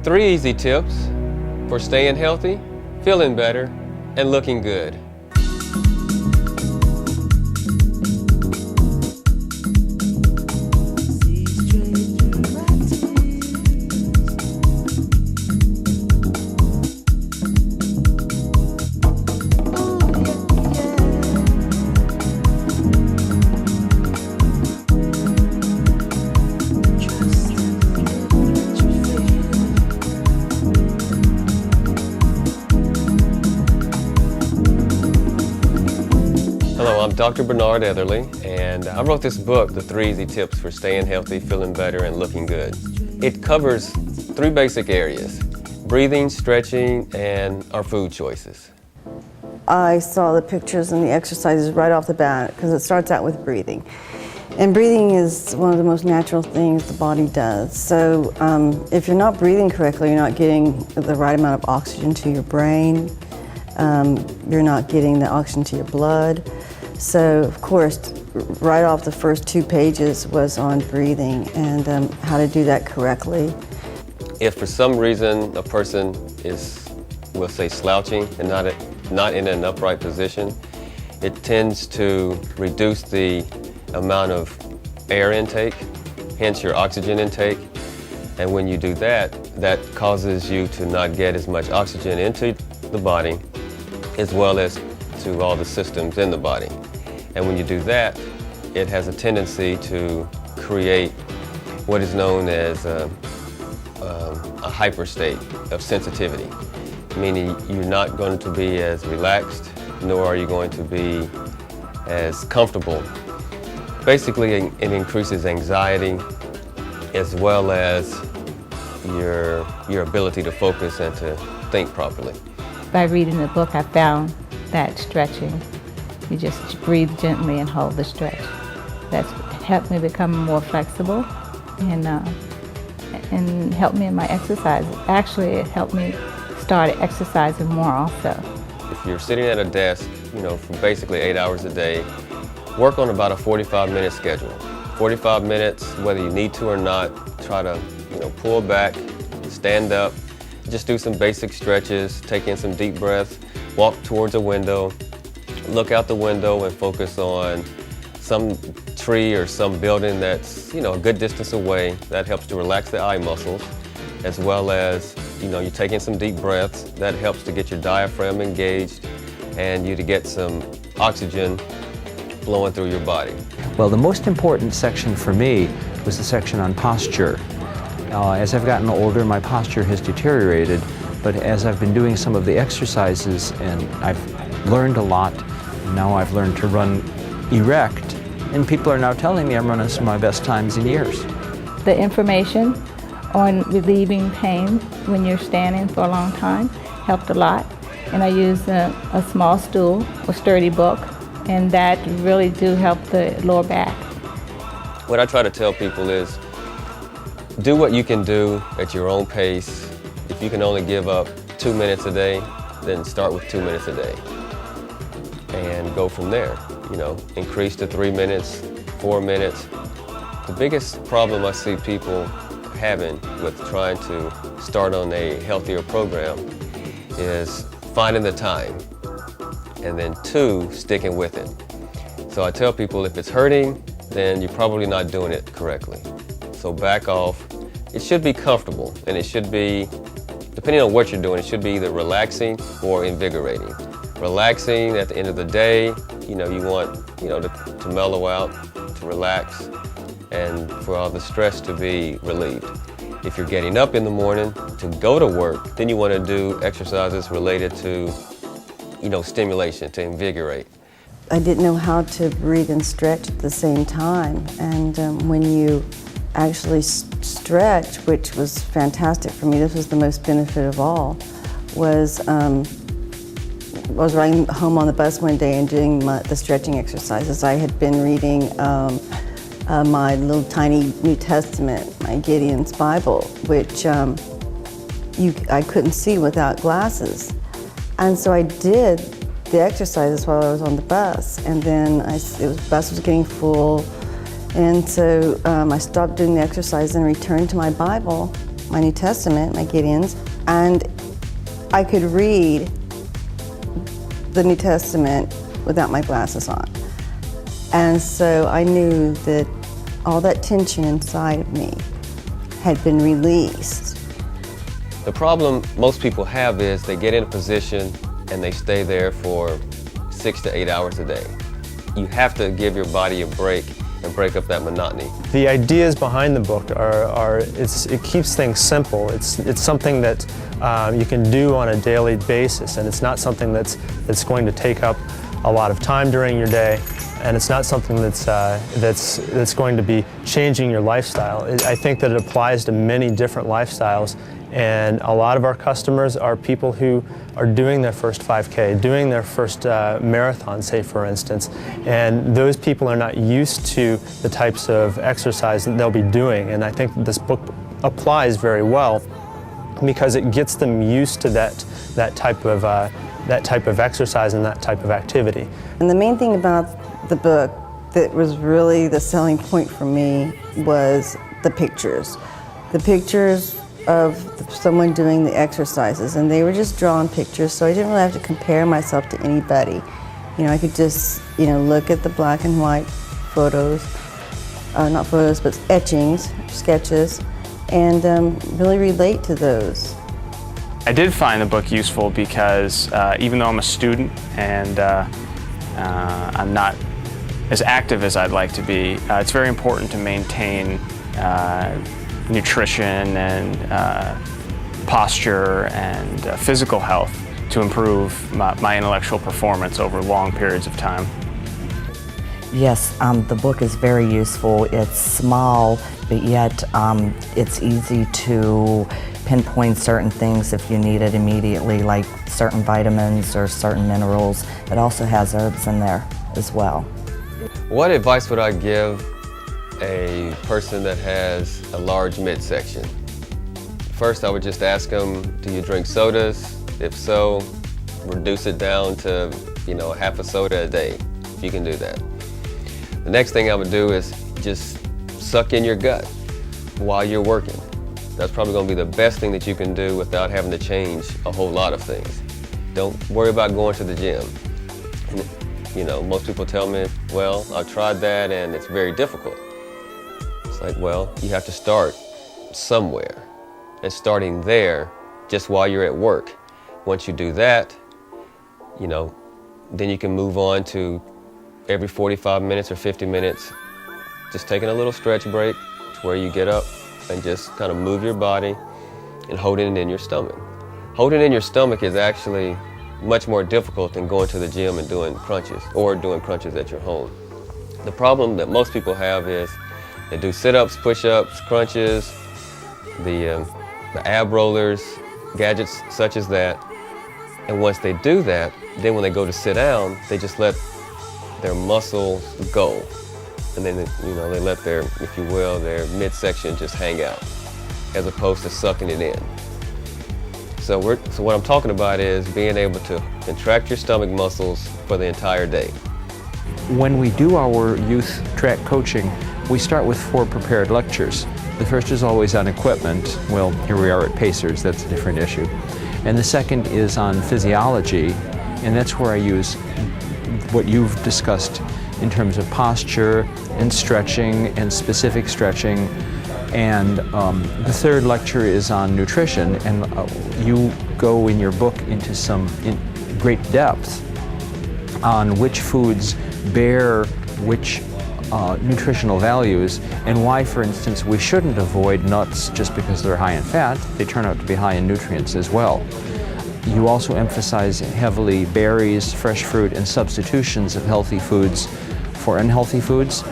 3 easy tips for staying healthy, feeling better, and looking good. Hello, I'm Dr. Bernard Etherly, and I wrote this book, The 3 Easy Tips for Staying Healthy, Feeling Better, and Looking Good. It covers 3 basic areas: breathing, stretching, and our food choices. I saw the pictures and the exercises right off the bat because it starts out with breathing. And breathing is one of the most natural things the body does. So if you're not breathing correctly, you're not getting the right amount of oxygen to your brain. You're not getting the oxygen to your blood. So, of course, right off the first 2 pages was on breathing and how to do that correctly. If for some reason a person is, we'll say, slouching and not in an upright position, it tends to reduce the amount of air intake, hence your oxygen intake. And when you do that, that causes you to not get as much oxygen into the body, as well as to all the systems in the body. And when you do that, it has a tendency to create what is known as a hyperstate of sensitivity, meaning you're not going to be as relaxed, nor are you going to be as comfortable. Basically, it increases anxiety as well as your ability to focus and to think properly. By reading the book, I found that stretching, you just breathe gently and hold the stretch. That's helped me become more flexible and helped me in my exercise. Actually, it helped me start exercising more also. If you're sitting at a desk, for basically 8 hours a day, work on about a 45-minute schedule. 45 minutes, whether you need to or not, try to pull back, stand up, just do some basic stretches, take in some deep breaths, walk towards a window, look out the window and focus on some tree or some building that's a good distance away. That helps to relax the eye muscles, as well as you take in some deep breaths. That helps to get your diaphragm engaged and you to get some oxygen flowing through your body. Well, the most important section for me was the section on posture. As I've gotten older, my posture has deteriorated, but as I've been doing some of the exercises and I've learned a lot, now I've learned to run erect, and people are now telling me I'm running some of my best times in years. The information on relieving pain when you're standing for a long time helped a lot, and I use a small stool, a sturdy book, and that really do help the lower back. What I try to tell people is do what you can do at your own pace. If you can only give up 2 minutes a day, then start with 2 minutes a day and go from there. Increase to 3 minutes, 4 minutes. The biggest problem I see people having with trying to start on a healthier program is finding the time, and then 2, sticking with it. So I tell people if it's hurting, then you're probably not doing it correctly. So back off. It should be comfortable, and it should be, depending on what you're doing, it should be either relaxing or invigorating. Relaxing at the end of the day, you want, to mellow out, to relax, and for all the stress to be relieved. If you're getting up in the morning to go to work, then you want to do exercises related to, stimulation, to invigorate. I didn't know how to breathe and stretch at the same time, and when you actually stretch, which was fantastic for me, this was the most benefit of all, was I was riding home on the bus one day and doing the stretching exercises. I had been reading my little tiny New Testament, my Gideon's Bible, which I couldn't see without glasses. And so I did the exercises while I was on the bus, and then the bus was getting full, and so I stopped doing the exercise and returned to my Bible my New Testament, my Gideon's, and I could read the New Testament without my glasses on. And so I knew that all that tension inside of me had been released. The problem most people have is they get in a position and they stay there for 6 to 8 hours a day. You have to give your body a break and break up that monotony. The ideas behind the book it keeps things simple. It's something that you can do on a daily basis, and it's not something that's going to take up a lot of time during your day, and it's not something that's going to be changing your lifestyle. I think that it applies to many different lifestyles, and a lot of our customers are people who are doing their first 5K, doing their first marathon, say for instance, and those people are not used to the types of exercise that they'll be doing, and I think that this book applies very well because it gets them used to that type of exercise and that type of activity. And the main thing about the book that was really the selling point for me was the pictures. The pictures of someone doing the exercises, and they were just drawn pictures, so I didn't really have to compare myself to anybody. You know, I could just, look at the black and white photos, not photos, but etchings, sketches, and really relate to those. I did find the book useful because even though I'm a student and I'm not as active as I'd like to be, it's very important to maintain nutrition and posture and physical health to improve my intellectual performance over long periods of time. Yes, the book is very useful. It's small, but yet it's easy to pinpoint certain things if you need it immediately, like certain vitamins or certain minerals. It also has herbs in there as well. What advice would I give a person that has a large midsection? First, I would just ask them, do you drink sodas? If so, reduce it down to, half a soda a day, if you can do that. The next thing I would do is just suck in your gut while you're working. That's probably going to be the best thing that you can do without having to change a whole lot of things. Don't worry about going to the gym. Most people tell me, well, I've tried that and it's very difficult. It's like, well, you have to start somewhere. And starting there, just while you're at work. Once you do that, then you can move on to every 45 minutes or 50 minutes, just taking a little stretch break to where you get up and just kind of move your body and holding it in your stomach. Holding it in your stomach is actually much more difficult than going to the gym and doing crunches or doing crunches at your home. The problem that most people have is they do sit-ups, push-ups, crunches, the ab rollers, gadgets such as that, and once they do that, then when they go to sit down, they just let their muscles go, and then they let their, if you will, their midsection just hang out, as opposed to sucking it in. So what I'm talking about is being able to contract your stomach muscles for the entire day. When we do our youth track coaching, we start with 4 prepared lectures. The first is always on equipment. Well, here we are at Pacers, that's a different issue. And the second is on physiology, and that's where I use what you've discussed in terms of posture and stretching and specific stretching. And the third lecture is on nutrition, and you go in your book into in great depth on which foods bear which nutritional values, and why, for instance, we shouldn't avoid nuts just because they're high in fat. They turn out to be high in nutrients as well. You also emphasize heavily berries, fresh fruit, and substitutions of healthy foods for unhealthy foods.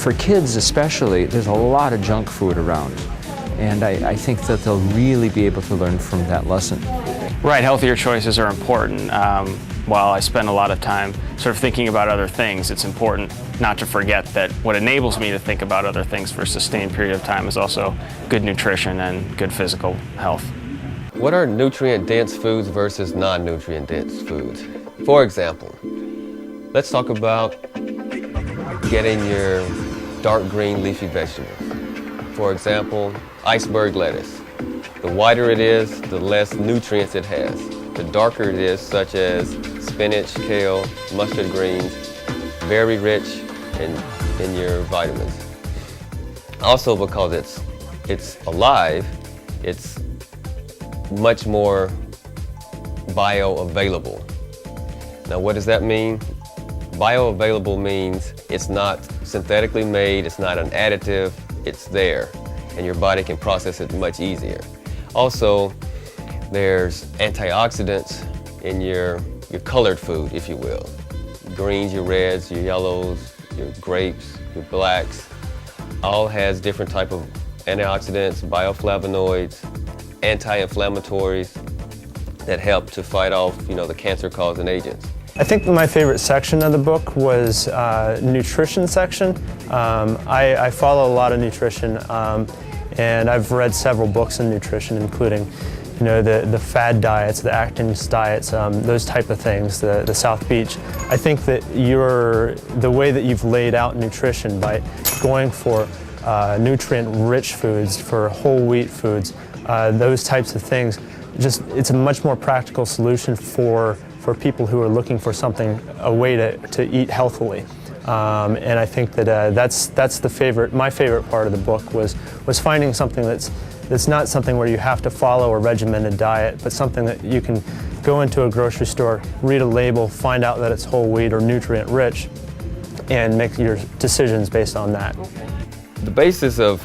For kids especially, there's a lot of junk food around, and I think that they'll really be able to learn from that lesson. Right, healthier choices are important. While I spend a lot of time sort of thinking about other things, it's important not to forget that what enables me to think about other things for a sustained period of time is also good nutrition and good physical health. What are nutrient-dense foods versus non-nutrient-dense foods? For example, let's talk about getting your dark green leafy vegetables. For example, iceberg lettuce. The whiter it is, the less nutrients it has. The darker it is, such as spinach, kale, mustard greens, very rich in your vitamins. Also, because it's alive, it's much more bioavailable. Now, what does that mean? Bioavailable means it's not synthetically made, it's not an additive, it's there, and your body can process it much easier. Also, there's antioxidants in your colored food, if you will. Greens, your reds, your yellows, your grapes, your blacks, all has different type of antioxidants, bioflavonoids, anti-inflammatories that help to fight off, the cancer-causing agents. I think my favorite section of the book was nutrition section. I follow a lot of nutrition, and I've read several books in nutrition, including the fad diets, the Atkins diets, those type of things, the South Beach. I think that the way that you've laid out nutrition by going for nutrient-rich foods, for whole wheat foods, those types of things, it's a much more practical solution for people who are looking for a way to eat healthily. And I think that that's my favorite part of the book was finding something that's not something where you have to follow a regimented diet, but something that you can go into a grocery store, read a label, find out that it's whole wheat or nutrient rich, and make your decisions based on that. The basis of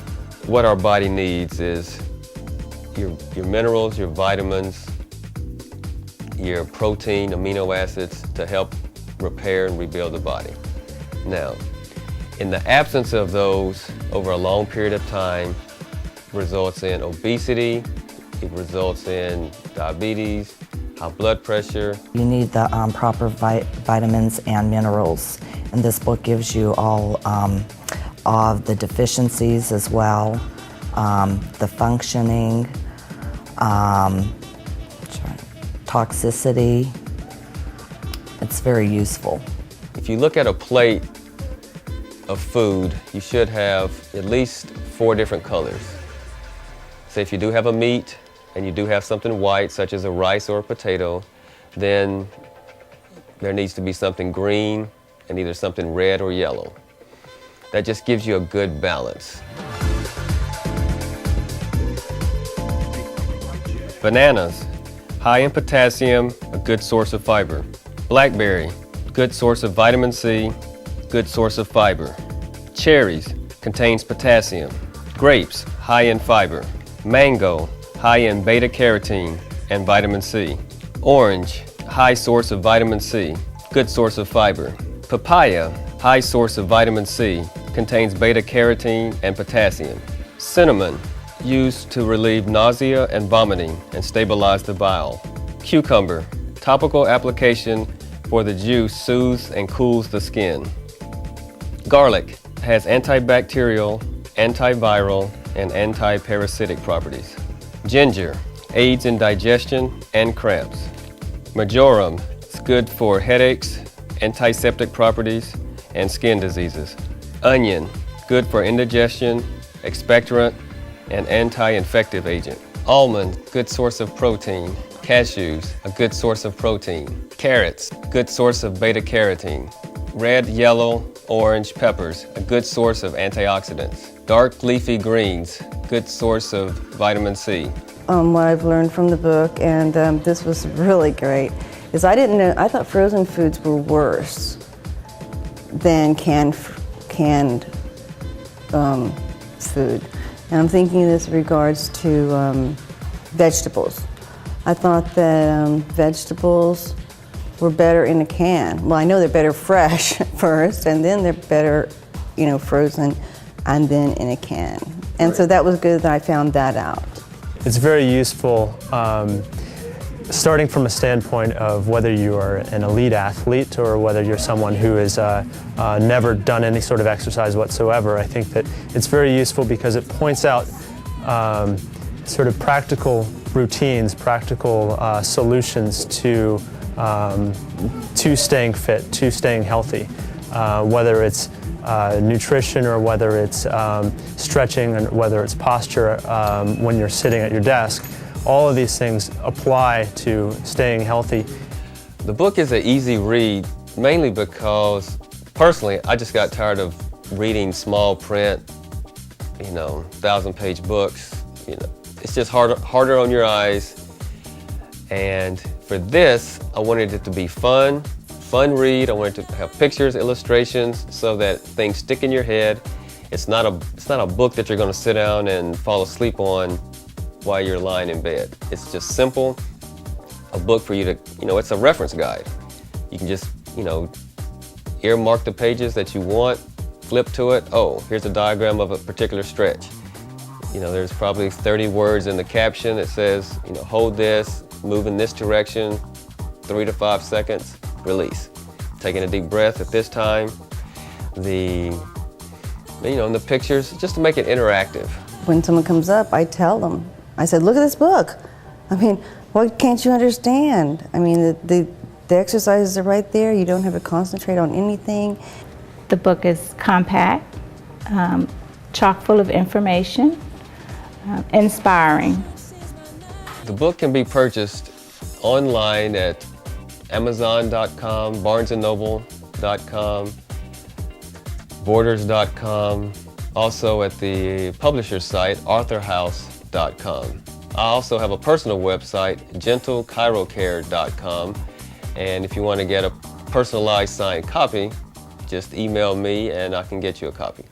what our body needs is your minerals, your vitamins, your protein, amino acids to help repair and rebuild the body. Now, in the absence of those over a long period of time, results in obesity, it results in diabetes, high blood pressure. You need the proper vitamins and minerals, and this book gives you all of the deficiencies as well, the functioning, toxicity. It's very useful. If you look at a plate of food, you should have at least 4 different colors. So if you do have a meat and you do have something white, such as a rice or a potato, then there needs to be something green and either something red or yellow. That just gives you a good balance. Bananas, high in potassium, a good source of fiber. Blackberry, good source of vitamin C, good source of fiber. Cherries, contains potassium. Grapes, high in fiber. Mango, high in beta-carotene and vitamin C. Orange, high source of vitamin C, good source of fiber. Papaya, high source of vitamin C, contains beta-carotene and potassium. Cinnamon, used to relieve nausea and vomiting and stabilize the bowel. Cucumber, topical application for the juice soothes and cools the skin. Garlic has antibacterial, antiviral, and anti-parasitic properties. Ginger aids in digestion and cramps. Marjoram is good for headaches, antiseptic properties, and skin diseases. Onion, good for indigestion, expectorant, and anti-infective agent. Almond, good source of protein. Cashews, a good source of protein. Carrots, good source of beta-carotene. Red, yellow, orange peppers, a good source of antioxidants. Dark leafy greens, good source of vitamin C. What I've learned from the book, and this was really great, is I thought frozen foods were worse than canned food. And I'm thinking this regards to vegetables. I thought that vegetables were better in a can. Well, I know they're better fresh first, and then they're better, frozen, and then in a can. And so that was good that I found that out. It's very useful starting from a standpoint of whether you are an elite athlete or whether you're someone who has never done any sort of exercise whatsoever. I think that it's very useful because it points out sort of practical routines, practical solutions to staying fit, to staying healthy. whether it's nutrition or whether it's stretching and whether it's posture when you're sitting at your desk. All of these things apply to staying healthy. The book is an easy read, mainly because, personally, I just got tired of reading small print, 1,000-page books. It's just harder on your eyes. And for this, I wanted it to be fun read. I wanted to have pictures, illustrations, so that things stick in your head. It's not a book that you're going to sit down and fall asleep on while you're lying in bed. It's just simple, a book for you to, it's a reference guide. You can just, earmark the pages that you want, flip to it. Oh, here's a diagram of a particular stretch. There's probably 30 words in the caption that says, hold this, move in this direction, 3 to 5 seconds, release. Taking a deep breath at this time. And the pictures, just to make it interactive. When someone comes up, I tell them, I said, look at this book. What can't you understand? The exercises are right there. You don't have to concentrate on anything. The book is compact, chock full of information, inspiring. The book can be purchased online at Amazon.com, BarnesandNoble.com, Borders.com, also at the publisher's site, ArthurHouse.com. I also have a personal website, GentleChiroCare.com, and if you want to get a personalized signed copy, just email me and I can get you a copy.